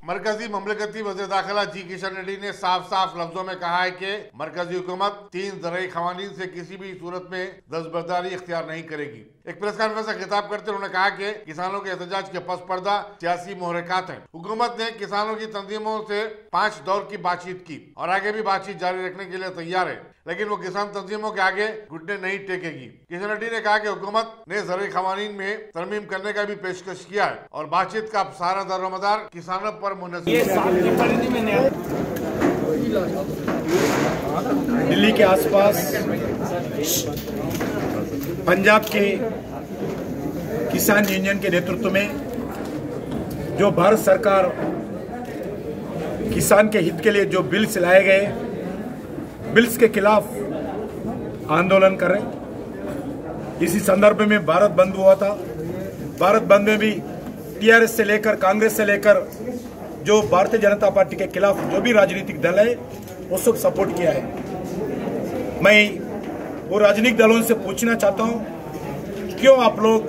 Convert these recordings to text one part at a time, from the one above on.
मरकजी ममलकती वज़ीर दाखिला जी किशन रेड्डी ने साफ साफ लफ्जों में कहा है कि मरकजी हुकूमत 3 ज़रई क़वानीन से किसी भी सूरत में दस्तबरदारी इख्तियार नहीं करेगी। एक प्रेस कॉन्फ्रेंस से खिताब करते उन्होंने कहा कि किसानों के एहतजाज के पस पर्दा सियासी मुहर्रिकात हैं। हुकूमत ने किसानों की तंजीमों से 5 दौर की बातचीत की और आगे भी बातचीत जारी रखने के लिए तैयार है, लेकिन वो किसान तंजीमों के आगे घुटने नहीं टेकेगी। किशन रेड्डी ने कहा कि हुकूमत ने ज़रई क़वानीन में तरमीम करने का भी पेशकश किया है और बातचीत का सारा दारोमदार किसानों पर दिल्ली के आसपास पंजाब के किसान यूनियन के नेतृत्व में जो भारत सरकार किसान के हित के लिए जो बिल्स लाए गए, बिल्स के खिलाफ आंदोलन कर रहे। इसी संदर्भ में भारत बंद हुआ था। भारत बंद में भी टीआरएस से लेकर कांग्रेस से लेकर जो भारतीय जनता पार्टी के खिलाफ जो भी राजनीतिक दल है वो सब सपोर्ट किया है। मैं वो राजनीतिक दलों से पूछना चाहता हूं, क्यों आप लोग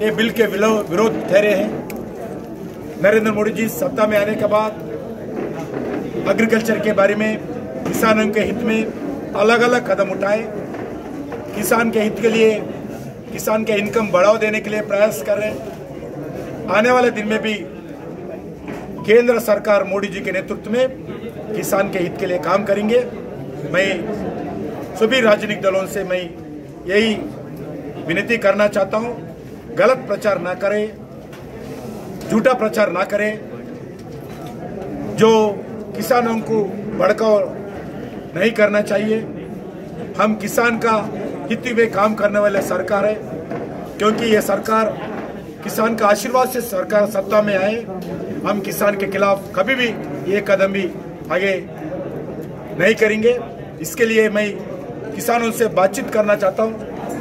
ये बिल के विरोध ठहरे हैं? नरेंद्र मोदी जी सत्ता में आने के बाद एग्रीकल्चर के बारे में, किसानों के हित में अलग अलग कदम उठाए। किसान के हित के लिए, किसान के इनकम बढ़ावा देने के लिए प्रयास कर रहे हैं। आने वाले दिन में भी केंद्र सरकार मोदी जी के नेतृत्व में किसान के हित के लिए काम करेंगे। मैं सभी राजनीतिक दलों से मैं यही विनती करना चाहता हूं, गलत प्रचार ना करें, झूठा प्रचार ना करें। जो किसानों को भड़काव नहीं करना चाहिए। हम किसान का हित में काम करने वाले सरकार है, क्योंकि ये सरकार किसान का आशीर्वाद से सरकार सत्ता में आए। हम किसान के खिलाफ कभी भी ये कदम भी आगे नहीं करेंगे। इसके लिए मैं किसानों से बातचीत करना चाहता हूँ,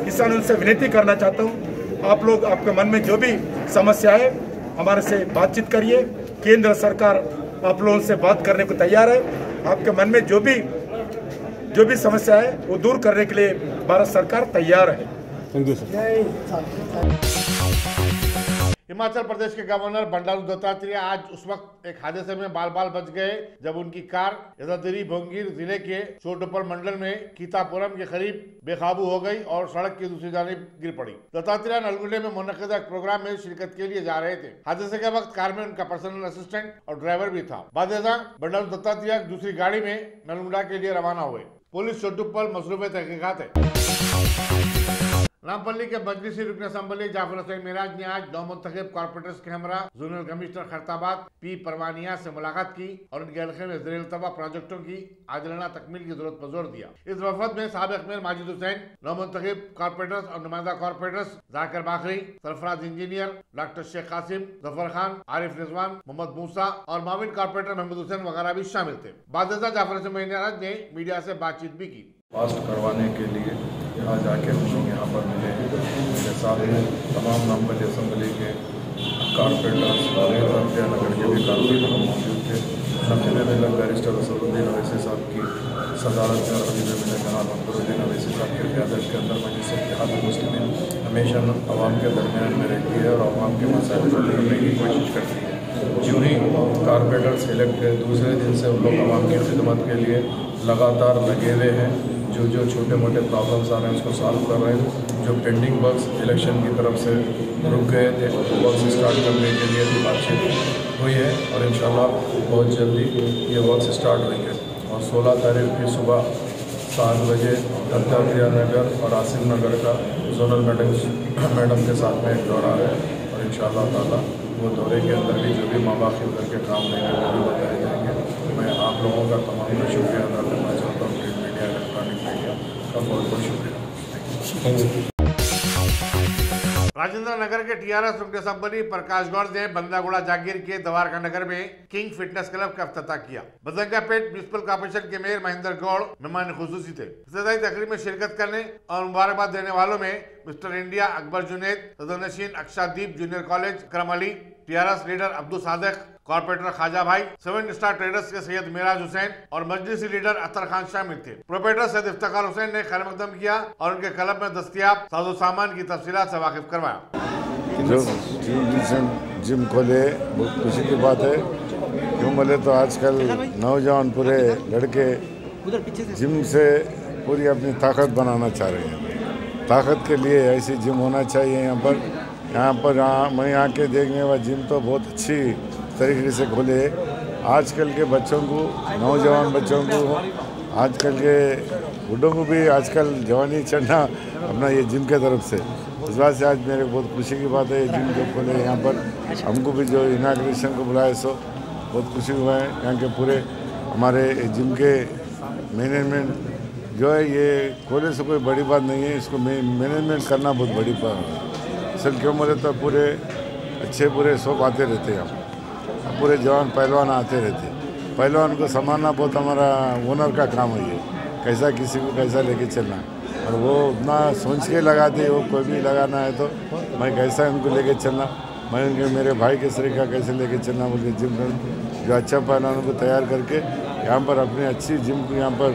किसानों से विनती करना चाहता हूँ, आप लोग आपके मन में जो भी समस्या है हमारे से बातचीत करिए। केंद्र सरकार आप लोगों से बात करने को तैयार है। आपके मन में जो भी समस्या है वो दूर करने के लिए भारत सरकार तैयार है। Thank you sir. Himachal Pradesh के गवर्नर बंडारू दत्तात्रेय आज उस वक्त एक हादसे में बाल बाल बच गए जब उनकी कार यदाद्री भोंगीर जिले के चोटुपल मंडल में कीतापुरम के करीब बेकाबू हो गई और सड़क की दूसरी जानिब गिर पड़ी। दत्तात्रेय नलगुंडे में मुनक्किदा एक प्रोग्राम में शिरकत के लिए जा रहे थे। हादसे के वक्त कार में उनका पर्सनल असिस्टेंट और ड्राइवर भी था। बादशाह बंडारू दत्तात्रेय दूसरी गाड़ी में नलगुंडा के लिए रवाना हुए। पुलिस चोटुपल मसरूफ तहकीकात है। रामपल्ली के मजलिसी रुकन असम्बली जाफर हुसैन मिराज ने आज नौमुंतखब कॉर्पोरेटर्स के हमरा जोनल कमिश्नर खैरताबाद पी परवानिया से मुलाकात की और उनके हल्के में ज़ेर-ए-इल्तवा प्रोजेक्टों की आदिलाना तकमील की जरूरत पर जोर दिया। इस वफद में साबिक़ मेयर माजिद हुसैन, नौमुंतखब कॉर्पोरेटर्स और नुमाइंदा corporators Zakir बाखरी, Sarfaraz engineer, doctor Sheikh Qasim, Zafar Khan, Arif Rizwan, Mohammad मूसा और माविन कॉर्पोरेटर महमूद हुसैन वगैरह भी शामिल थे। बादशाह जाफर हुसैन मिराज ने मीडिया से बातचीत भी की। पास करवाने के लिए यहाँ जाके हम लोग यहाँ पर मिले। मेरे साथ में तमाम रामपल्ली असम्बली के कॉर्पोरेटर्स और नगर के भी कॉर्पोरेटर मौजूद थे। सबसे पहले बैरिस्टर असदुद्दीन अवैसी साहब की सदारत में और अभी मैंने जनाब अकबरुद्दीन अवैसी साहब के क़यादत के अंदर मजलिस इत्तेहाद मुस्लिमीन हमेशा आवाम के दरमियान में रहती है और आवाम के मसाइल को करने की कोशिश करती है। यूँ ही कॉर्पोरेटर सेलेक्ट है, दूसरे दिन से उन लोग आवाम की खिदमत के लिए लगातार लगे हुए हैं। जो छोटे मोटे प्रॉब्लम्स आ रहे हैं उसको सॉल्व कर रहे हैं। जो पेंडिंग वर्क्स इलेक्शन की तरफ से रुक गए थे वर्क्स स्टार्ट करने के लिए भी बातचीत हुई है और इंशाल्लाह बहुत जल्दी ये वर्क्स स्टार्ट होंगे। और 16 तारीख की सुबह 7 बजे दत्तात्रेय नगर और आसिम नगर का जोनल मैडम के साथ में एक दौरा है और इंशाल्लाह ताला वो दौरे के अंदर भी जो भी माबाखी करके काम रहेंगे वो भी बताए जाएंगे। मैं आप लोगों का तमाम का शुक्रिया अदा करना चाहता हूँ। बहुत बहुत शुक्रिया। राजेंद्र नगर के टीआरएस रुकन असम्बली प्रकाश गौड़ ने बंदागुड़ा जागीर के दवारका नगर में किंग फिटनेस क्लब का इफ्तिताह किया। बदंगापेट म्युनिसिपल कॉर्पोरेशन के मेयर महेंद्र गौड़ मेहमान खुसूसी थे। इफ्तिताही तकरीब में शिरकत करने और मुबारकबाद देने वालों में मिस्टर इंडिया अकबर जुनैद, सदरनशीन Akshadeep junior college Karam Ali, TRS leader Abdul Sadiq, corporator Khaja Bhai, 7 star traders के सैयद मिराज हुसैन और मजलिसी लीडर अतर खान शामिल थे। प्रोपरेटर सैयद इफ्तिखार हुसैन ने खैर मकदम किया और उनके क्लब में दस्तियाब साजो सामान की तफसीलात से वाकिफ करवाया। जो जिम खोले बहुत खुशी की बात है क्यों बोले तो आजकल नौजवान पूरे लड़के जिम से पूरी अपनी ताकत बनाना चाह रहे हैं। ताकत के लिए ऐसी जिम होना चाहिए यहाँ पर मैं यहाँ के देखने वाला जिम तो बहुत अच्छी तरीके से खोले। आजकल के बच्चों को, नौजवान बच्चों को, आजकल के बूढ़ों को भी आजकल जवानी चढ़ना अपना ये जिम के तरफ से। इस बात से आज मेरे बहुत खुशी की बात है, ये जिम जो खोले यहाँ पर। हमको भी जो इनाग्रेशन को बुलाए सो बहुत खुशी हुआ है। यहाँ के पूरे हमारे जिम के मैनेजमेंट जो है ये खोले से कोई बड़ी बात नहीं है, इसको मैनेजमेंट करना बहुत बड़ी बात है। सर क्यों बोले तो पूरे अच्छे पूरे सब आते रहते हैं, हम पूरे जवान पहलवान आते रहते हैं। पहलवान को संभालना बहुत हमारा ओनर का काम है, ये कैसा किसी को कैसा लेके चलना, और वो उतना सोच के लगाते वो कोई भी लगाना है तो मैं कैसा उनको लेके चलना, मैं उनके मेरे भाई के तरीका कैसे लेके चलना बोल के जिम जो अच्छा पहलवानों को तैयार करके यहाँ पर अपनी अच्छी जिम को यहाँ पर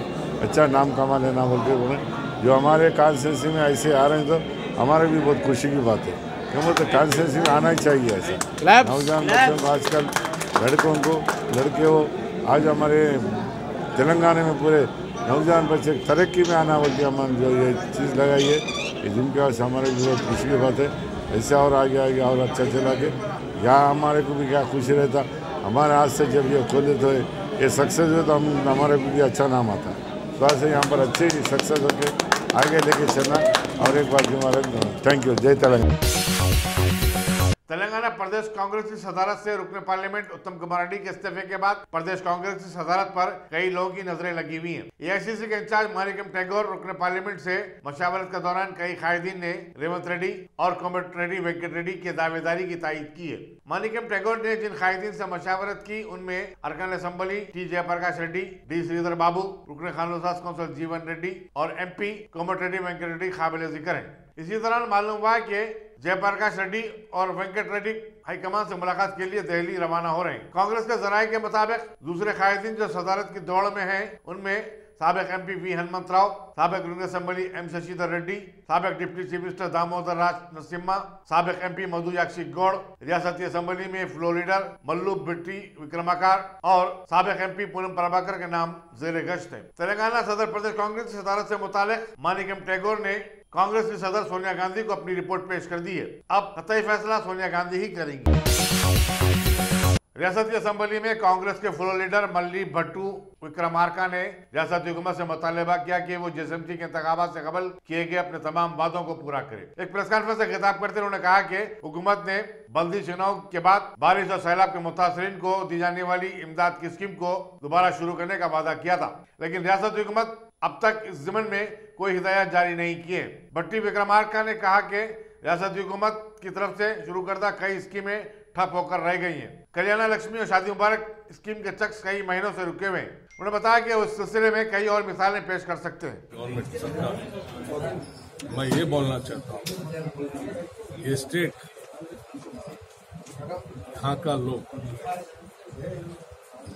अच्छा नाम कमा लेना बोल के बोले। जो हमारे कॉन्स्टिट्यूंसी में ऐसे आ रहे हैं तो हमारे भी बहुत खुशी की बात है, क्योंकि तो कॉन्स्टिट्यूंसी में आना ही चाहिए ऐसा। नौजवान बच्चों को आजकल लड़कों को लड़के हो, आज हमारे तेलंगाना में पूरे नौजवान बच्चे तरक्की में आना बोल के हम जो ये चीज़ लगाई है, ये जिम के वजह हमारे भी बहुत खुशी की बात है। ऐसे और आगे और अच्छा चला के यहाँ हमारे को भी क्या खुशी रहता, हमारे हाथ से जब ये खोले तो ये सक्सेस हो तो हमारे को भी अच्छा नाम आता है। तो ऐसे यहाँ पर अच्छे सक्सेस होकर आगे लेके चलना। और एक बात हमारे थैंक यू। जय तेलंगाना। तेलंगाना प्रदेश कांग्रेस की सदारत से रुकने पार्लियामेंट उत्तम कुमार रेड्डी के इस्तीफे के बाद प्रदेश कांग्रेस की सदारत पर कई लोगों की नजरें लगी हुई हैं। एआईसीसी के इंचार्ज मानिकम टेगोर रुकने पार्लियामेंट से मशावरत के दौरान कई कायदीन ने रेवंत रेड्डी और कोमट रेड्डी वेंकट रेड्डी की दावेदारी की तायीद की है। मानिकम टेगोर ने जिन कायदीन से मशावरत की उनमें अरकान assembly T Jayaprakash Reddy, D Sridhar Babu, रुकने खानों कौंसिल जीवन रेड्डी और MP कोमट रेड्डी वेंकट रेड्डी काबिल जिक्र है। इसी दौरान मालूम हुआ कि जयप्रकाश रेड्डी और वेंकट रेड्डी हाईकमान से मुलाकात के लिए दिल्ली रवाना हो रहे हैं। कांग्रेस के जराये के मुताबिक दूसरे कायदीन जो सदारत की दौड़ में हैं, उनमें साबिक MP V हनुमंत राव, साबिक रुकन असेंबली M शशिधर रेड्डी, साबिक डिप्टी चीफ मिनिस्टर दामोदर राज नरसिम्हा, साबिक MP मधु याक्षी गौड़, रियासती असेंबली में फ्लोर लीडर मल्लू बिट्टी विक्रमाकार और साबिक MP पूनम प्रभाकर के नाम जेर गश्त है। तेलंगाना सदर प्रदेश कांग्रेस की सदारत से मुतालिक मानिकम टेगोर ने कांग्रेस की सदर सोनिया गांधी को अपनी रिपोर्ट पेश कर दी है। अब कतई फैसला सोनिया गांधी ही करेंगी। रियासती असेंबली में कांग्रेस के फ्लोर लीडर मल्ली भट्टू विक्रमार्का ने रियासती हुकूमत से मुतालबा किया कि वो JSMC के इंतखाबात से कबल किए गए अपने तमाम वादों को पूरा करे। एक प्रेस कॉन्फ्रेंस से खिताब करते उन्होंने कहा कि हुकूमत ने बल्दी चुनाव के बाद बारिश और सैलाब के मुतासरीन को दी जाने वाली इमदाद की स्कीम को दोबारा शुरू करने का वादा किया था, लेकिन रियासती हुकूमत अब तक इस ज़िमन में कोई हिदायत जारी नहीं किए। भट्टी विक्रमार्का ने कहा कि रियासती हुकूमत की तरफ से शुरू करदा कई स्कीमें ठप होकर रह गई हैं। कल्याण लक्ष्मी और शादी मुबारक स्कीम के चेक्स कई महीनों से रुके हुए हैं। उन्होंने बताया कि उस सिलसिले में कई और मिसालें पेश कर सकते हैं। गवर्नमेंट सरकार, मैं ये बोलना चाहता हूँ, ये स्टेट, यहाँ का लोग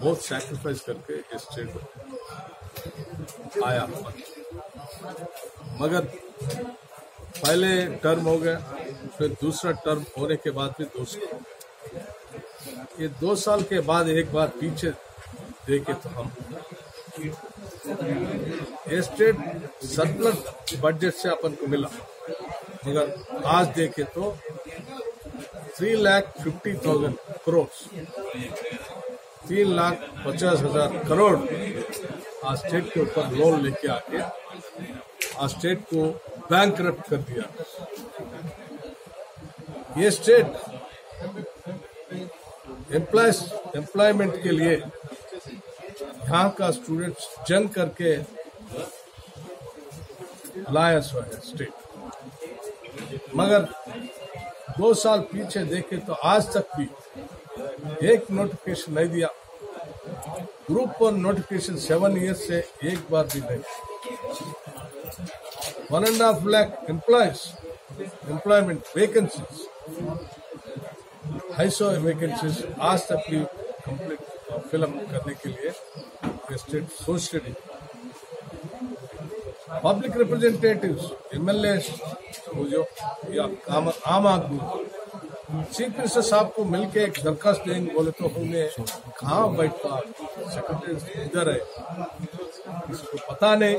बहुत सैक्रिफाइस करके इस स्टेट आया, मगर पहले टर्म हो गया, फिर दूसरा टर्म होने के बाद फिर दूसरा, ये 2 साल के बाद एक बार पीछे देखे तो हम स्टेट सरप्लस बजट से अपन को मिला, मगर आज देखे तो 3,50,000 करोड़, 3,50,000 करोड़ आज स्टेट के ऊपर लोन लेके आके आज स्टेट को बैंकरप्ट कर दिया। ये स्टेट एम्प्लॉयमेंट के लिए यहाँ का स्टूडेंट्स जंग करके लाया हुआ है स्टेट, मगर 2 साल पीछे देखे तो आज तक भी एक नोटिफिकेशन नहीं दिया। ग्रुप 1 नोटिफिकेशन 7 ईयर्स से एक बार भी नहीं। 1.5 लाख एम्प्लॉयमेंट वैकेंसीज, 250 वैकेंसीज आज तक भी कंप्लीट फिल्म करने के लिए स्टेट सोच रही। पब्लिक रिप्रेजेंटेटिव्स, MLAs जो या आम आदमी चीफ मिनिस्टर साहब को मिलके एक दरखास्त देंगे बोले तो हमने कहाँ बैठ पा, सेक्रेटरी इधर है, किसी को पता नहीं,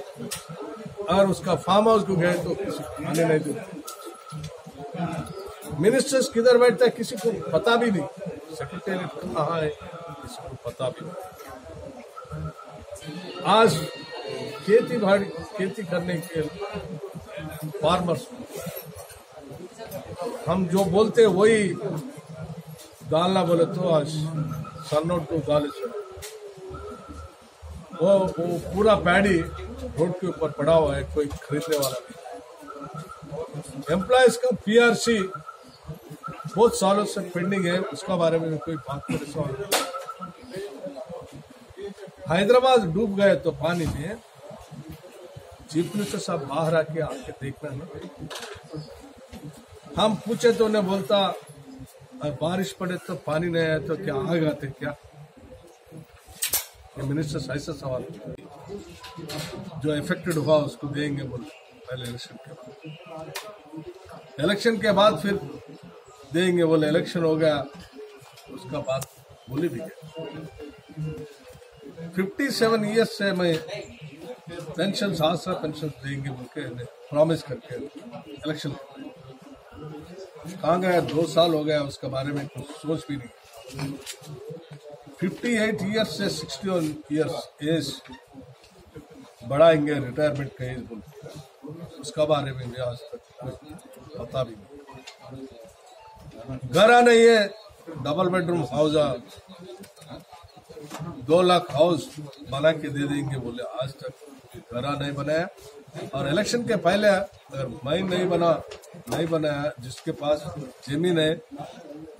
और उसका फार्म हाउस को गए तो किसी को आने नहीं देते। मिनिस्टर्स किधर बैठता है किसी को पता भी नहीं, सेक्रेटरीट कहाँ है किसी को पता भी नहीं। आज खेती करने के फार्मर्स हम जो बोलते हैं वही डालना बोले तो आज सन्नोट को डाले वो पूरा पैडी रोड के ऊपर पड़ा हुआ है, कोई खरीदने वाला नहीं। एम्प्लॉयज का पीआरसी बहुत सालों से पेंडिंग है, उसका बारे में कोई बात नहीं। सवाल हैदराबाद डूब गए तो पानी में, चीफ मिनिस्टर साहब बाहर आके देखना ना। हम पूछे तो उन्हें बोलता बारिश पड़े तो पानी नहीं आया तो क्या आग आते क्या? ये मिनिस्टर ऐसा सवाल जो इफेक्टेड हुआ उसको देंगे बोले पहले इलेक्शन के बाद फिर देंगे बोले, इलेक्शन हो गया उसका बाद बोले भी गए। 57 ईयर्स से मैं पेंशन आसरा पेंशन देंगे बोल के प्रॉमिस करके इलेक्शन कहाँ गया? 2 साल हो गया, उसके बारे में कुछ सोच भी नहीं। 58 ईयर्स से 61 ईयर्स एज बढ़ाएंगे रिटायरमेंट का एज बोल, उसका बारे में भी आज तक पता भी नहीं। घर नहीं है, double bedroom house 2 lakh house बना के दे देंगे बोले, आज तक घर नहीं बनाया। और इलेक्शन के पहले अगर मैं नहीं बनाया जिसके पास जमीन है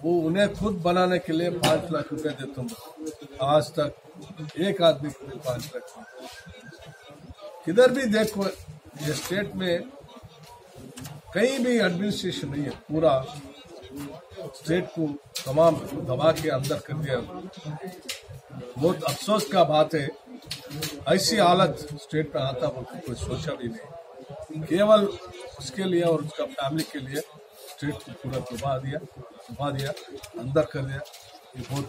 वो उन्हें खुद बनाने के लिए 5 लाख रुपए देता हूँ। आज तक एक आदमी को भी 5 लाख। किधर भी देखो ये स्टेट में कहीं भी एडमिनिस्ट्रेशन नहीं है, पूरा स्टेट को तमाम दबा के अंदर कर दिया। बहुत अफसोस का बात है, ऐसी हालत स्टेट में आता बोलकर कोई सोचा भी नहीं। केवल उसके लिए और उसका फैमिली के लिए स्टेट को पूरा दबा दिया, अंदर कर दिया। ये बहुत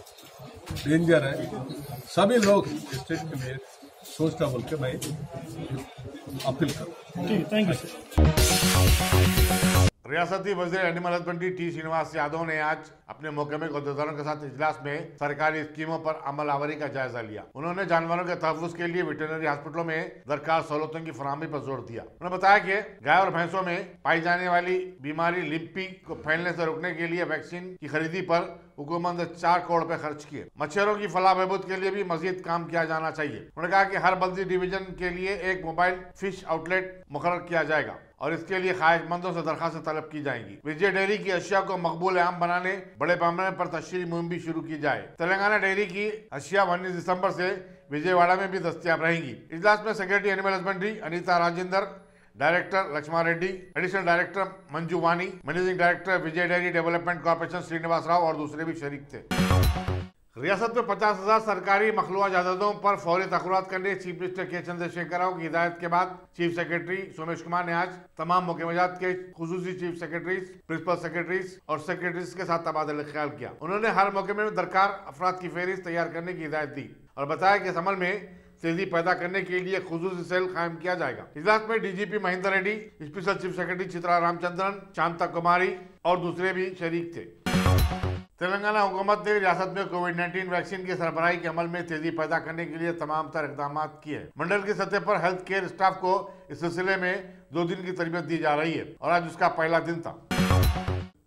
डेंजर है। सभी लोग स्टेट के लिए सोचना बोल के मैं अपील करूँ। Thank you. रियासती वजीर animal husbandry T Srinivas Yadav ने आज अपने महकमे के अहदेदारों के साथ इजलास में सरकारी स्कीमों पर अमलावरी का जायजा लिया। उन्होंने जानवरों के तहफ्फुज के लिए वेटरनरी हॉस्पिटलों में दरकार सहूलतों की फराहमी पर जोर दिया। उन्होंने बताया कि गाय और भैंसों में पाई जाने वाली बीमारी लिम्पी को फैलने से रोकने के लिए वैक्सीन की खरीदी पर हुकूमत ने 4 करोड़ रुपए खर्च किए। मच्छरों की फलाह बहबूद के लिए भी मजीद काम किया जाना चाहिए। उन्होंने कहा कि हर बल्दी डिवीजन के लिए एक मोबाइल फिश आउटलेट मुकर्रर किया जाएगा और इसके लिए ख्वाहिशमंदों से दरखास्त तलब की जाएंगी। विजय डेयरी की अशिया को मकबूल आम बनाने बड़े पैमाने पर तशहीरी मुहिम भी शुरू की जाए। तेलंगाना डेयरी की अशिया 19 दिसंबर से विजयवाड़ा में भी दस्तयाब रहेंगी। इजलास में secretary animal husbandry Anita Rajendra, director Laxma Reddy, additional director Manju Vani, managing director Vijay dairy development corporation Srinivas Rao और दूसरे भी शरीक थे। रियासत में 50,000 सरकारी मखलूआ जायदादों पर फौरी तखल्लुआत करने चीफ मिनिस्टर के चंद्रशेखर राव की हिदायत के बाद चीफ सेक्रेटरी सोमेश कुमार ने आज तमाम मुकम्मजात के खुसूसी चीफ सेक्रेटरीज, प्रिंसिपल सेक्रेटरीज और सेक्रेटरीज के साथ तबादला ख्याल किया। उन्होंने हर मौके में दरकार अफराद की फहरिस्त तैयार करने की हिदायत दी और बताया कि इस अमल में तेजी पैदा करने के लिए खुसूसी सेल कायम किया जाएगा। इजलास में DGP Mahender Reddy, special chief secretary Chitra Ramachandran, Shanta Kumari और दूसरे भी शरीक थे। तेलंगाना हुकूमत ने रियासत में कोविड-19 वैक्सीन की सरबराही के अमल में तेजी पैदा करने के लिए तमाम तर इकदाम किए हैं। मंडल की सतह पर हेल्थ केयर स्टाफ को इस सिलसिले में 2 दिन की तरबियत दी जा रही है और आज उसका पहला दिन था।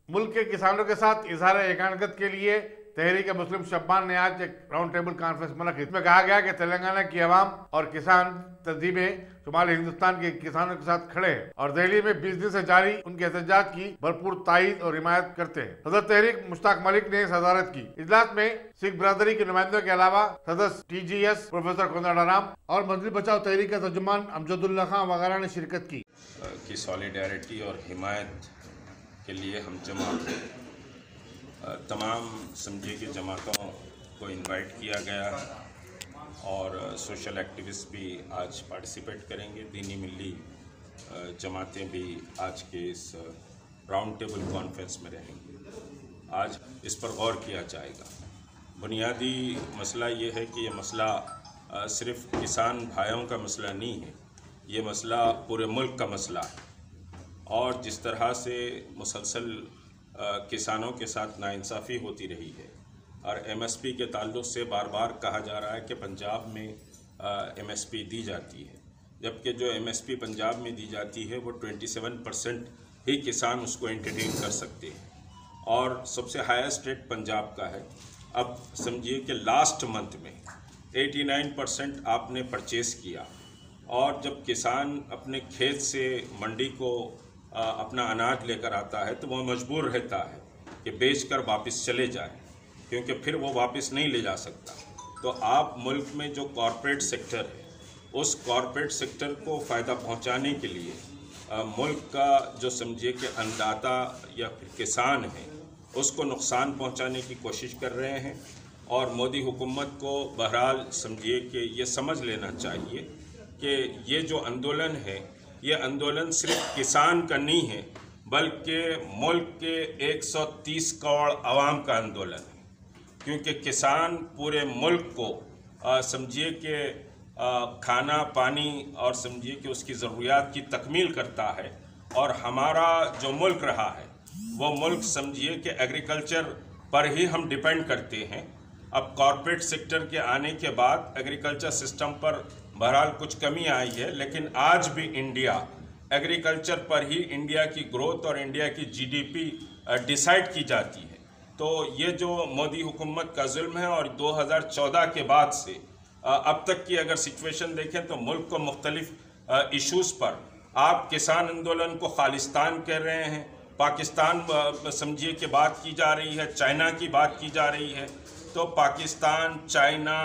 मुल्क के किसानों के साथ इजहार एकानगत के लिए तहरीक मुस्लिम शब्बान ने आज एक राउंड टेबल कॉन्फ्रेंस मुनक्किद। इसमें कहा गया कि तेलंगाना की आवाम और किसान तंजीमें शुमाली हिंदुस्तान के किसानों के साथ खड़े हैं और दिल्ली में 20 दिन से जारी उनके एहतजाज की भरपूर तायीद और हिमायत करते हैं। सदर तहरीक मुश्ताक मलिक ने सदारत की। इजलास में सिख बरादरी के नुमाइंदों के अलावा सदस्य TGS प्रोफेसर कोदंडाराम और मजलिस बचाओ तहरीक के तर्जुमान अमजदुल्ला खां वगैरह ने शिरकत की। सॉलिडारिटी और हिमायत के लिए हम जमा तमाम समझे की जमातों को इनवाइट किया गया और सोशल एक्टिविस्ट भी आज पार्टिसिपेट करेंगे। दीनी मिली जमातें भी आज के इस राउंड टेबल कॉन्फ्रेंस में रहेंगी। आज इस पर गौर किया जाएगा। बुनियादी मसला ये है कि ये मसला सिर्फ किसान भाइयों का मसला नहीं है, ये मसला पूरे मुल्क का मसला है। और जिस तरह से मुसलसल किसानों के साथ नाइंसाफ़ी होती रही है और MSP के ताल्लुक़ से बार बार कहा जा रहा है कि पंजाब में MSP दी जाती है, जबकि जो MSP पंजाब में दी जाती है वो 27% ही किसान उसको एंटरटेन कर सकते हैं और सबसे हाईएस्ट रेट पंजाब का है। अब समझिए कि लास्ट मंथ में 89% आपने परचेज़ किया और जब किसान अपने खेत से मंडी को अपना अनाज लेकर आता है तो वह मजबूर रहता है कि बेचकर वापस चले जाए, क्योंकि फिर वो वापस नहीं ले जा सकता। तो आप मुल्क में जो कॉरपोरेट सेक्टर है उस कॉरपोरेट सेक्टर को फ़ायदा पहुंचाने के लिए मुल्क का जो समझिए कि अन्नदाता या फिर किसान है उसको नुकसान पहुंचाने की कोशिश कर रहे हैं। और मोदी हुकूमत को बहरहाल समझिए कि ये समझ लेना चाहिए कि ये जो आंदोलन है ये आंदोलन सिर्फ किसान का नहीं है, बल्कि मुल्क के 130 करोड़ आवाम का आंदोलन है, क्योंकि किसान पूरे मुल्क को समझिए कि खाना पानी और समझिए कि उसकी ज़रूरियात की तकमील करता है। और हमारा जो मुल्क रहा है वो मुल्क समझिए कि एग्रीकल्चर पर ही हम डिपेंड करते हैं। अब कॉरपोरेट सेक्टर के आने के बाद एग्रीकल्चर सिस्टम पर बहरहाल कुछ कमी आई है, लेकिन आज भी इंडिया एग्रीकल्चर पर ही इंडिया की ग्रोथ और इंडिया की GDP डिसाइड की जाती है। तो ये जो मोदी हुकूमत का जुल्म है और 2014 के बाद से अब तक की अगर सिचुएशन देखें तो मुल्क को मुख्तलिफ इश्यूज़ पर आप किसान आंदोलन को खालिस्तान कह रहे हैं, पाकिस्तान समझिए कि बात की जा रही है, चाइना की बात की जा रही है। तो पाकिस्तान, चाइना,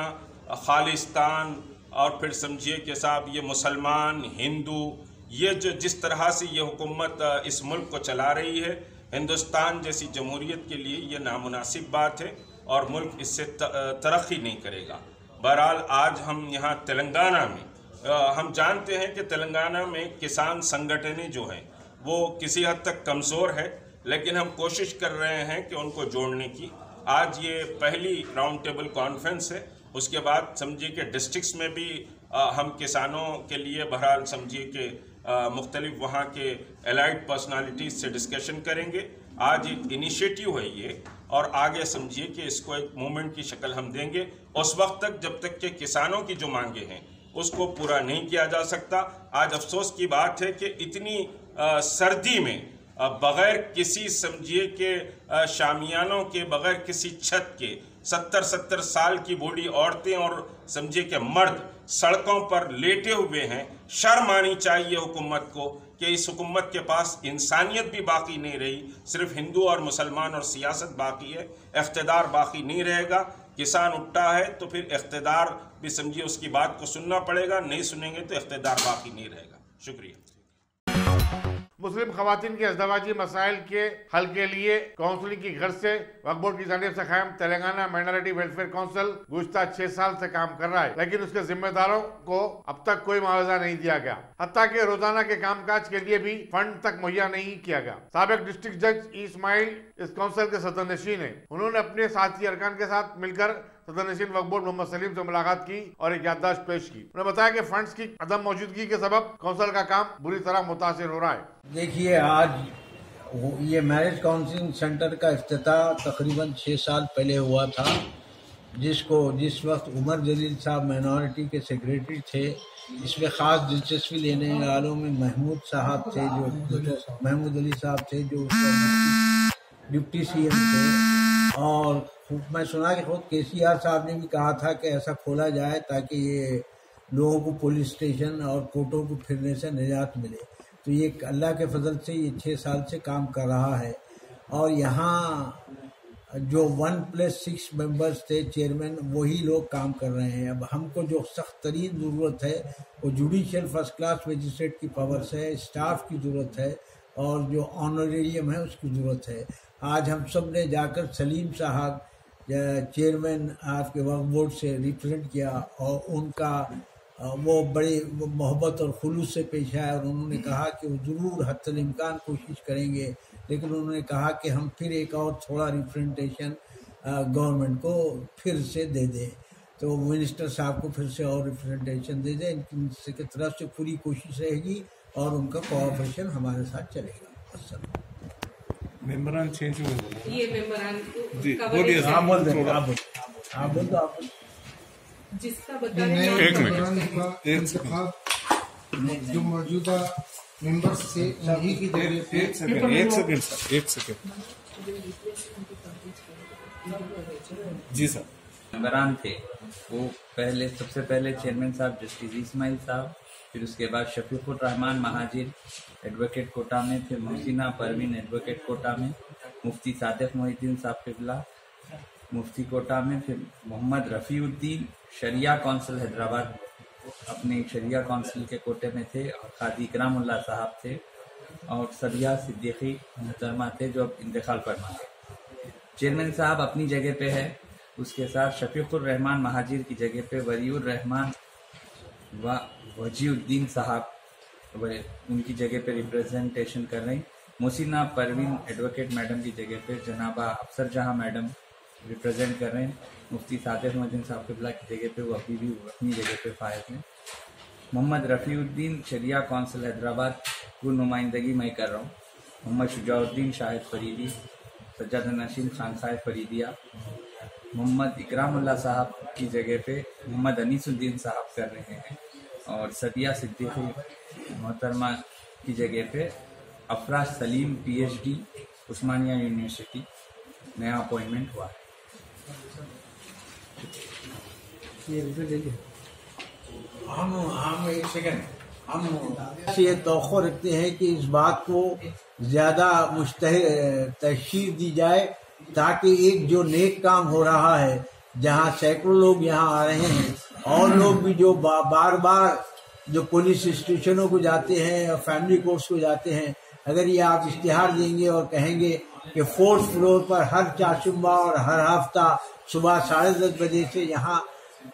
खालिस्तान और फिर समझिए कि साहब ये मुसलमान, हिंदू, ये जो जिस तरह से ये हुकूमत इस मुल्क को चला रही है, हिंदुस्तान जैसी जमहूरियत के लिए ये नामुनासिब बात है और मुल्क इससे तरक्की नहीं करेगा। बहरहाल आज हम यहाँ तेलंगाना में हम जानते हैं कि तेलंगाना में किसान संगठनें जो हैं वो किसी हद तक कमज़ोर है, लेकिन हम कोशिश कर रहे हैं कि उनको जोड़ने की। आज ये पहली राउंड टेबल कॉन्फ्रेंस है, उसके बाद समझिए कि डिस्ट्रिक्ट्स में भी हम किसानों के लिए बहरहाल समझिए कि मुख्तलिफ वहाँ के एलाइड पर्सनालिटीज़ से डिस्कशन करेंगे। आज एक इनिशिएटिव है ये और आगे समझिए कि इसको एक मूवमेंट की शक्ल हम देंगे उस वक्त तक जब तक कि किसानों की जो मांगे हैं उसको पूरा नहीं किया जा सकता। आज अफसोस की बात है कि इतनी सर्दी में बग़ैर किसी समझिए कि शामियानों के, बग़ैर किसी छत के 70-70 साल की बूढ़ी औरतें और समझिए कि मर्द सड़कों पर लेटे हुए हैं। शर्म आनी चाहिए हुकूमत को कि इस हुकूमत के पास इंसानियत भी बाकी नहीं रही, सिर्फ हिंदू और मुसलमान और सियासत बाकी है, इख्तिदार बाकी नहीं रहेगा। किसान उठता है तो फिर इख्तिदार भी समझिए उसकी बात को सुनना पड़ेगा, नहीं सुनेंगे तो इख्तिदार बाकी नहीं रहेगा। शुक्रिया। मुस्लिम खवातीन के अज़दवाजी मसाइल के हल के लिए काउंसलिंग की गर्ज से वक्फ बोर्ड की जानिब से कायम तेलंगाना माइनॉरिटी वेलफेयर काउंसिल गुज़श्ता 6 साल से काम कर रहा है, लेकिन उसके जिम्मेदारों को अब तक कोई मुआवजा नहीं दिया गया, हत्ता कि रोजाना के कामकाज के लिए भी फंड तक मुहैया नहीं किया गया। साबिक डिस्ट्रिक्ट जज इस्माइल इस काउंसिल के सदरनशीन है। उन्होंने अपने साथी अरकान के साथ मिलकर सदरनशीन वक्फ बोर्ड मोहम्मद सलीम से मुलाकात की और एक याददाश्त पेश की। उन्होंने बताया कि फंड्स की अदम मौजूदगी के सबब काउंसिल का काम बुरी तरह मुतासिर हो रहा है। देखिए, आज ये मैरिज काउंसलिंग सेंटर का इफ्तिताह तकरीबन 6 साल पहले हुआ था, जिस वक्त उमर जलील साहब माइनॉरिटी के सेक्रेटरी थे। इसमें ख़ास दिलचस्पी लेने वालों में महमूद साहब थे, जो महमूद अली साहब थे, जो डिप्टी CM थे। और मैं सुना कि खुद KCR साहब ने भी कहा था कि ऐसा खोला जाए ताकि ये लोगों को पुलिस स्टेशन और कोर्टों को फिरने से निजात मिले। तो ये अल्लाह के फजल से ये 6 साल से काम कर रहा है। और यहाँ जो 1+6 मेंबर्स थे चेयरमैन, वही लोग काम कर रहे हैं। अब हमको जो सख्त तरीन ज़रूरत है वो जुडिशियल फर्स्ट क्लास मजिस्ट्रेट की पावर्स है, स्टाफ की ज़रूरत है और जो ऑनरेरियम है उसकी ज़रूरत है। आज हम सब ने जाकर सलीम साहब चेयरमैन आपके वक्फ बोर्ड से रिप्रेजेंट किया और उनका वो बड़ी मोहब्बत और खुलूस से पेश आया और उन्होंने कहा कि वो ज़रूर हत्तल इम्कान कोशिश करेंगे लेकिन उन्होंने कहा कि हम फिर एक और थोड़ा रिप्रेजेंटेशन गवर्नमेंट को फिर से दे दें, तो मिनिस्टर साहब को फिर से और रिप्रेजेंटेशन दे दें। इनकी तरफ से पूरी कोशिश रहेगी और उनका कोऑपरेशन हमारे साथ चलेगा। मेंबरान चेंज हुए ये मेंबरान जी बोलिए बोल बोल आप जिसका बता रहे हैं एक मिनट जो मौजूदा मेंबर्स से उन्हीं की जगह पे एक सेकंड जी सर। मेंबरान थे वो सबसे पहले चेयरमैन साहब जस्टिस इस्माइल साहब, फिर उसके बाद शफीकुर रहमान महाजिर एडवोकेट कोटा में, फिर मुहसिना परवीन एडवोकेट कोटा में, मुफ्ती सादिक मोहिद्दीन साहब किबला मुफ्ती कोटा में, फिर मोहम्मद रफ़ीउद्दीन शरिया काउंसिल हैदराबाद अपने शरिया काउंसिल के कोटे में थे, और कादी इकरामुल्लाह साहब थे, और सदिया सिद्दीकी मोहतरमा थे जो अब इंतकाल फरमा गए। चेयरमैन साहब अपनी जगह पे है, उसके साथ शफीकुर रहमान महाजिर की जगह पे वरीउर रहमान व वजीउद्दीन साहब उनकी जगह पे रिप्रेजेंटेशन कर रही। मुहसिना परवीन एडवोकेट मैडम की जगह पे जनाबा अफसर जहां मैडम रिप्रेजेंट कर रहे हैं। मुफ्ती सादिक मोहिद्दीन साहब किबला की जगह पे वो अभी भी अपनी जगह पे फायद हैं। मोहम्मद रफ़ीउद्दीन शरिया काउंसिल हैदराबाद को नुमाइंदगी मैं कर रहा हूँ। मोहम्मद शुजाउद्दीन शाहिद फरीदी सज्जाद नशीम खानसाए फरीदिया, मोहम्मद इकरामुल्लाह साहब की जगह पे मोहम्मद अनीसुद्दीन साहब कर रहे हैं, और सदिया सिद्दीकी मोहतरमा की जगह पे अफराज सलीम PhD उस्मानिया यूनिवर्सिटी नया अपॉइंटमेंट हुआ है। हम एक सेकंड हम ये तौक़ो रखते हैं कि इस बात को ज़्यादा तशहीर दी जाए, ताकि एक जो नेक काम हो रहा है, जहां सैकड़ों लोग यहाँ आ रहे हैं, और लोग भी जो बार बार जो पुलिस स्टेशनों को जाते हैं और फैमिली कोर्ट्स को जाते हैं, अगर ये आप इश्तिहार देंगे और कहेंगे कि 4th फ्लोर पर हर चाशुम्बा और हर हफ्ता सुबह 10:30 बजे से यहाँ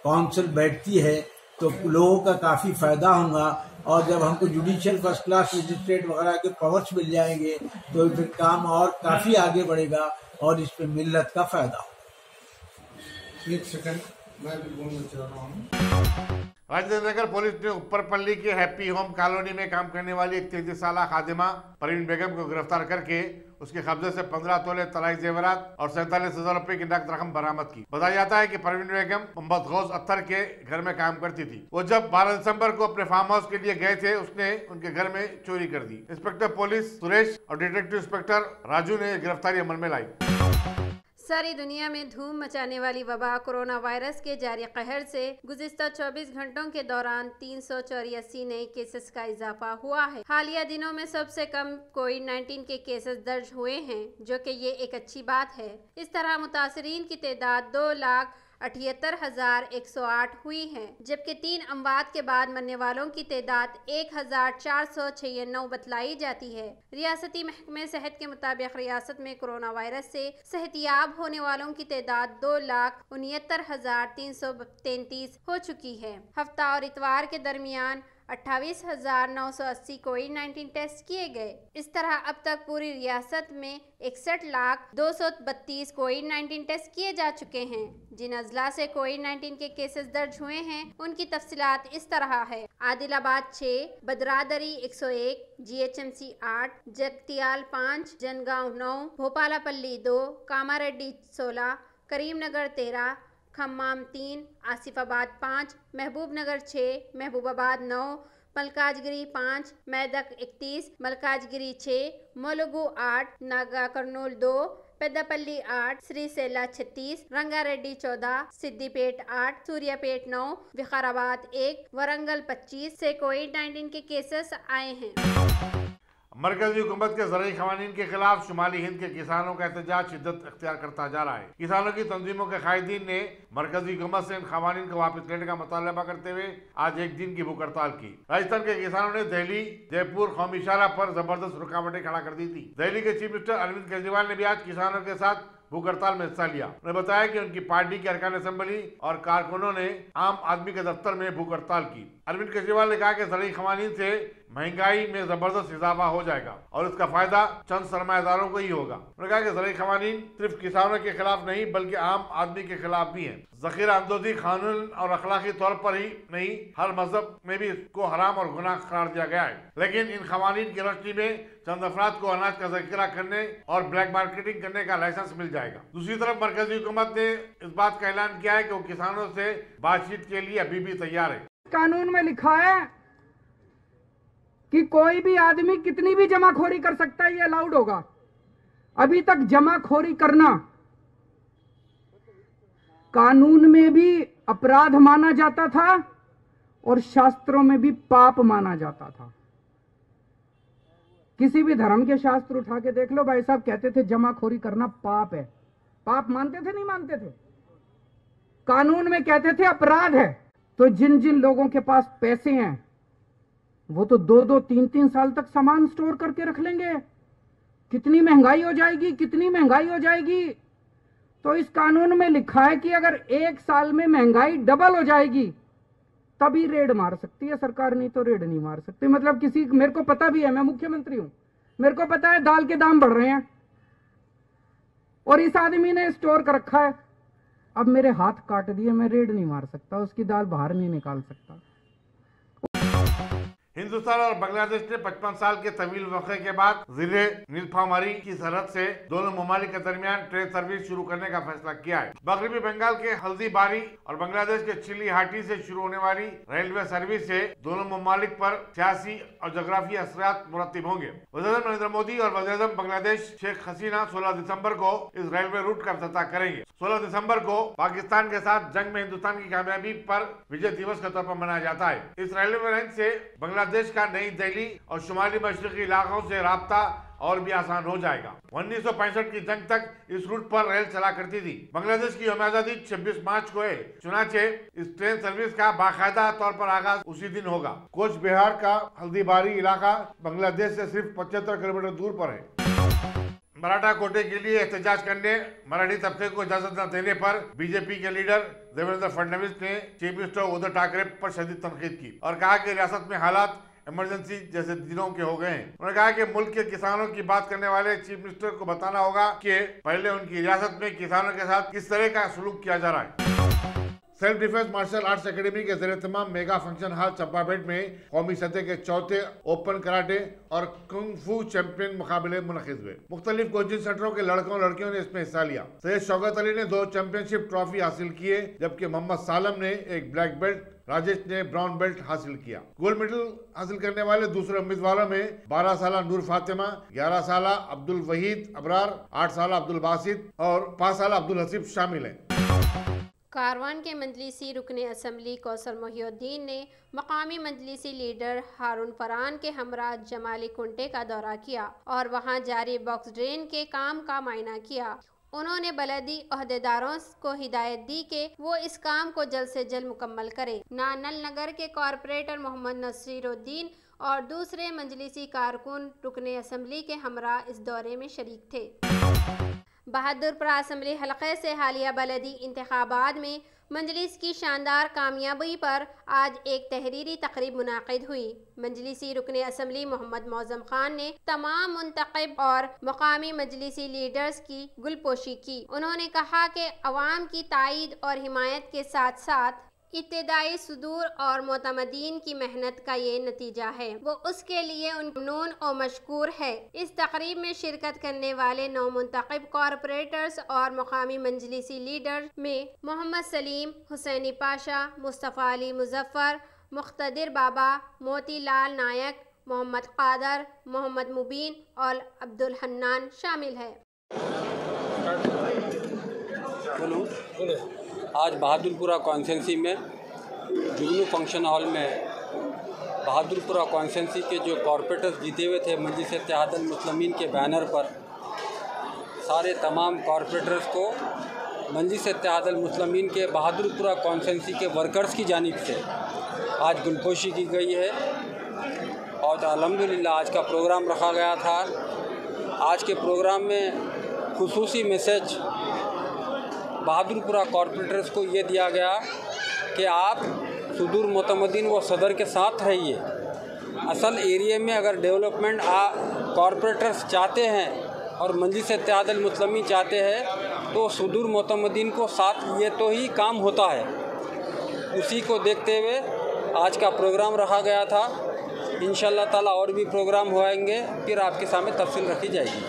काउंसिल बैठती है, तो लोगों का काफ़ी फ़ायदा होगा। और जब हमको जुडिशियल फर्स्ट क्लास मजिस्ट्रेट वगैरह के पावर्स मिल जाएंगे, तो फिर काम और काफ़ी आगे बढ़ेगा और इस पे मिल्लत का फ़ायदा होगा। एक सेकंड मैं भी बोलना चाह रहा हूँ। राजेंद्र नगर पुलिस ने ऊपरपल्ली के हैप्पी होम कॉलोनी में काम करने वाली एक 33 साल खादिमा परवीन बेगम को गिरफ्तार करके उसके कब्जे से 15 तोले तलाई जेवरात और 47,000 रुपए की नकद रकम बरामद की। बताया जाता है कि परवीन बेगम मोहम्मद गौस अख्तर के घर में काम करती थी। वो जब 12 दिसंबर को अपने फार्म हाउस के लिए गए थे, उसने उनके घर में चोरी कर दी। इंस्पेक्टर पुलिस सुरेश और डिटेक्टिव इंस्पेक्टर राजू ने गिरफ्तारी अमल में लाई। सारी दुनिया में धूम मचाने वाली वबा कोरोना वायरस के जारी कहर से गुज़िश्ता 24 घंटों के दौरान 384 नए केसेस का इजाफा हुआ है। हालिया दिनों में सबसे कम कोविड-19 के केसेस दर्ज हुए हैं, जो कि ये एक अच्छी बात है। इस तरह मुतासरीन की तादाद 2,78,108 हुई है, जबकि 3 अमवात के बाद मरने वालों की तादाद 1,496 बतलाई जाती है। रियासती महकमे सेहत के मुताबिक रियासत में कोरोना वायरस से सेहतियाब होने वालों की तादाद 2,69,333 हो चुकी है। हफ्ता और इतवार के दरमियान 28,980 कोविड-19 टेस्ट किए गए। इस तरह अब तक पूरी रियासत में 61,232 कोविड-19 टेस्ट किए जा चुके हैं। जिन अजला से कोविड-19 के केसेस दर्ज हुए हैं, उनकी तफसीलात इस तरह है। आदिलाबाद 6, बदरादरी 101, GHMC 8, जगतियाल 5, जनगांव 9, भोपालापल्ली 2, कामारेड्डी 16, करीमनगर 13, खम्माम 3, आसिफाबाद 5, महबूबनगर 6, महबूबाबाद 9, मलकाजगिरी 5, मैदक 31, मलकाजगिरी 6, मुलुगु 8, नागा कर्नूल 2, पेद्दापल्ली 8, श्रीसेला 36, रंगारेड्डी 14, सिद्दीपेट 8, सूर्यापेट 9, विकाराबाद 1, वरंगल 25 से कोविड-19 के केसेस आए हैं। मरकजी हुकूमत के ज़रूरी क़वानीन के खिलाफ शुमाली हिंद के किसानों का एहतजाज शिद्दत अख्तियार करता जा रहा है। किसानों की तंजीमों के कायदीन ने मरकजी हुकूमत से इन क़वानीन को वापस लेने का मुतालबा करते हुए आज एक दिन की भूख हड़ताल की। राजस्थान के किसानों ने दिल्ली जयपुर कौमी शाहराह पर जबरदस्त रुकावटें खड़ा कर दी थी। दिल्ली के चीफ मिनिस्टर अरविंद केजरीवाल ने भी आज किसानों के साथ भूख हड़ताल में हिस्सा लिया। उन्होंने बताया कि उनकी पार्टी के अरकान असेंबली और कारकुनों ने आम आदमी के दफ्तर में भूख हड़ताल की। अरविंद केजरीवाल ने कहा कि ज़रूरी क़वानीन से महंगाई में जबरदस्त इजाफा हो जाएगा और इसका फायदा चंद सरमायादारों को ही होगा। उन्होंने कहा कि ज़रूरी क़वानीन सिर्फ किसानों के खिलाफ नहीं बल्कि आम आदमी के खिलाफ भी है। ज़ख़ीरा अंदोज़ी कानून और अखलाकी तौर पर ही नहीं, हर मजहब में भी इसको हराम और गुनाह करार दिया गया है। लेकिन इन क़वानीन की रोशनी में चंद अफराद को अनाज का ज़ख़ीरा करने और ब्लैक मार्केटिंग करने का लाइसेंस मिल जाएगा। दूसरी तरफ मरकजी हुकूमत ने इस बात का ऐलान किया है कि वो किसानों से बातचीत के लिए अभी भी तैयार है। कानून में लिखा है कि कोई भी आदमी कितनी भी जमाखोरी कर सकता है, ये अलाउड होगा। अभी तक जमाखोरी करना कानून में भी अपराध माना जाता था और शास्त्रों में भी पाप माना जाता था। किसी भी धर्म के शास्त्र उठा के देख लो, भाई साहब कहते थे जमाखोरी करना पाप है। पाप मानते थे नहीं मानते थे? कानून में कहते थे अपराध है। तो जिन जिन लोगों के पास पैसे हैं वो तो 2-2, 3-3 साल तक सामान स्टोर करके रख लेंगे। कितनी महंगाई हो जाएगी, कितनी महंगाई हो जाएगी। तो इस कानून में लिखा है कि अगर 1 साल में महंगाई डबल हो जाएगी तभी रेड मार सकती है सरकार, नहीं तो रेड नहीं मार सकती। मतलब किसी, मेरे को पता भी है, मैं मुख्यमंत्री हूं, मेरे को पता है दाल के दाम बढ़ रहे हैं और इस आदमी ने स्टोर कर रखा है। अब मेरे हाथ काट दिए, मैं रेड नहीं मार सकता, उसकी दाल बाहर नहीं निकाल सकता। हिंदुस्तान और बांग्लादेश ने 55 साल के तवील वक़्त के बाद ज़िले नीलफामारी की सरहद से दोनों ममालिक के दरमियान ट्रेन सर्विस शुरू करने का फैसला किया है। मगरबी बंगाल के हल्दीबारी और बांग्लादेश के चिली हाटी से शुरू होने वाली रेलवे सर्विस से दोनों ममालिक पर सियासी और जोग्राफी असरात मुरत्तिब होंगे। वज़ीर-ए-आज़म नरेंद्र मोदी और वज़ीर-ए-आज़म बांग्लादेश शेख हसीना 16 दिसंबर को इस रेलवे रूट का इफ्तिताह करेंगे। 16 दिसंबर को पाकिस्तान के साथ जंग में हिंदुस्तान की कामयाबी पर विजय दिवस के तौर पर मनाया जाता है। इस रेलवे लाइन से बांग्लादेश का नई दिल्ली और शुमाली मशरकी इलाकों से राब्ता और भी आसान हो जाएगा। 1965 की जंग तक इस रूट पर रेल चला करती थी। बांग्लादेश की यौम आजादी 26 मार्च को है, चुनाचे इस ट्रेन सर्विस का बाकायदा तौर पर आगाज उसी दिन होगा। कोच बिहार का हल्दीबारी इलाका बांग्लादेश से सिर्फ 75 किलोमीटर दूर पर है। मराठा कोटे के लिए एहतजाज करने मराठी तबके को इजाजत न देने पर बीजेपी के लीडर देवेंद्र फडणवीस ने चीफ मिनिस्टर उद्धव ठाकरे पर शदीद तनकीद की और कहा कि रियासत में हालात इमरजेंसी जैसे दिनों के हो गए हैं। उन्होंने कहा कि मुल्क के किसानों की बात करने वाले चीफ मिनिस्टर को बताना होगा कि पहले उनकी रियासत में किसानों के साथ किस तरह का सलूक किया जा रहा है। Self defence martial arts academy के ज़रिए तमाम मेगा फंक्शन हॉल चंपापेट में कौमी सतह के चौथे ओपन कराटे और कुंग फू चैंपियन मुकाबले मुनक़िद हुए। मुख्तलिफ कोचिंग सेंटरों के लड़कों और लड़कियों ने इसमें हिस्सा लिया। सैयद शौकत अली ने 2 चैंपियनशिप ट्रॉफी हासिल किए, जबकि मोहम्मद सालम ने एक ब्लैक बेल्ट, राजेश ने ब्राउन बेल्ट हासिल किया। गोल्ड मेडल हासिल करने वाले दूसरे उम्मीदवारों में 12 साल नूर फातिमा, 11 साल अब्दुल वहीद अबरार, 8 साल अब्दुल बासित और 5 साल अब्दुल हसीब शामिल हैं। कारवान के मजलिसी रुकने असम्बली कौसर मोहिउद्दीन ने मकामी मजलिसी लीडर हारून फरहान के हमरा जमाली कुंटे का दौरा किया और वहां जारी बॉक्स ड्रेन के काम का मायना किया। उन्होंने बलदी अहदेदारों को हिदायत दी कि वो इस काम को जल्द से जल्द मुकम्मल करें। नानल नगर के कॉरपोरेटर मोहम्मद नसीरुद्दीन और दूसरे मजलिसी कारकुन रुकने असम्बली के हमरा इस दौरे में शरीक थे। बहादुरपुरा असम्बली हलक़े से हालिया बलदी इंतखाबात में मजलिस की शानदार कामयाबी पर आज एक तहरीरी तकरीब मुनाकिद हुई। मजलिसी रुकने असम्बली मोहम्मद मौज़म खान ने तमाम मुंतखब और मकामी मजलिसी लीडर्स की गुलपोशी की। उन्होंने कहा कि अवाम की तायीद और हिमायत के साथ साथ इब्तिदाई सुदूर और मोतमदीन की मेहनत का ये नतीजा है। वो उसके लिए ममनून और मशकूर है। इस तकरीब में शिरकत करने वाले 9 मुंतखब कॉरपोरेटर्स और मकामी मजलिसी लीडर में मोहम्मद सलीम, हुसैनी पाशा, मुस्तफ़ा अली मुजफ्फर, मुख्तदिर बाबा, मोती लाल नायक, मोहम्मद कादर, मोहम्मद मुबीन और अब्दुल हन्नान शामिल है। आज बहादुरपुरा कॉन्स्टिट्यूंसी में जुगनू फंक्शन हॉल में बहादुरपुरा कॉन्स्टिट्यूंसी के जो कॉरपोरेटर्स जीते हुए थे मजलिस इत्तेहादुल मुस्लिमीन के बैनर पर सारे तमाम कॉरपोरेटर्स को मजलिस इत्तेहादुल मुस्लिमीन के बहादुरपुरा कॉन्स्टिट्यूंसी के वर्कर्स की जानिब से आज गुलपोशी की गई है और अल्हम्दुलिल्लाह आज का प्रोग्राम रखा गया था। आज के प्रोग्राम में खुसूसी मैसेज बहादुरपुरा कॉरपोरेटर्स को ये दिया गया कि आप सुदूर मोतमदीन व सदर के साथ रहिए। असल एरिया में अगर डेवलपमेंट कॉरपोरेटर्स चाहते हैं और मजलिस इत्तेहादुल मुस्लिमीन चाहते हैं तो सुदूर मोतमदीन को साथ लिए तो ही काम होता है। उसी को देखते हुए आज का प्रोग्राम रखा गया था। इंशाअल्लाह ताला और भी प्रोग्राम होएंगे, फिर आपके सामने तफसील रखी जाएगी।